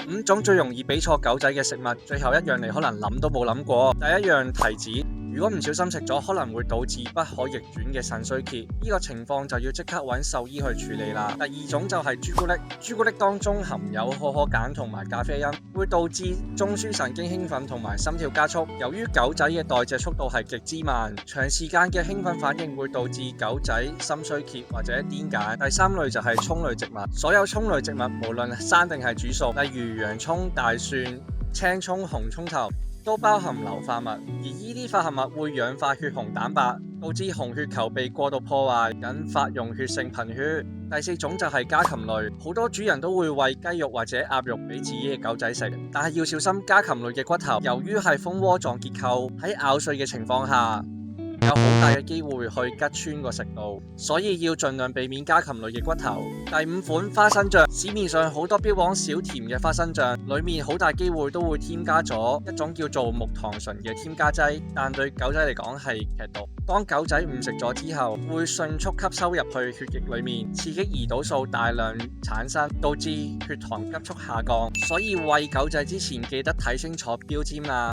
5種最容易俾錯狗仔嘅食物，最後一樣你可能諗都冇諗過。第一樣提子，如果唔小心食咗，可能會導致不可逆轉嘅腎衰竭，呢個情況就要即刻揾獸醫去處理啦。第二種就係朱古力，朱古力當中含有可可鹼同埋咖啡因，會導致中樞神經興奮同埋心跳加速。由於狗仔嘅代謝速度係極之慢，長時間嘅興奮反應會導致狗仔心衰竭或者癲癇。第三類就係蔥類植物，所有蔥類植物無論生定係煮熟，例如洋葱、大蒜、青葱、紅葱頭，都包含硫化物，而呢啲化合物會氧化血紅蛋白，導致紅血球被過度破壞，引發溶血性貧血。第四種就係家禽類，好多主人都會餵雞肉或者鴨肉俾自己嘅狗仔食，但係要小心家禽類嘅骨頭，由於係蜂窩狀結構，喺咬碎嘅情況下，有好大嘅機會去吉穿個食道，所以要盡量避免家禽類嘅骨頭。第5款花生醬，市面上好多標榜少甜嘅花生醬，裡面好大機會都會添加咗一種叫做木糖醇嘅添加劑，但對狗仔嚟講係劇毒。當狗仔誤食咗之後，會迅速吸收入去血液裡面，刺激胰島素大量產生，導致血糖急速下降。所以餵狗仔之前記得睇清楚標籤啦。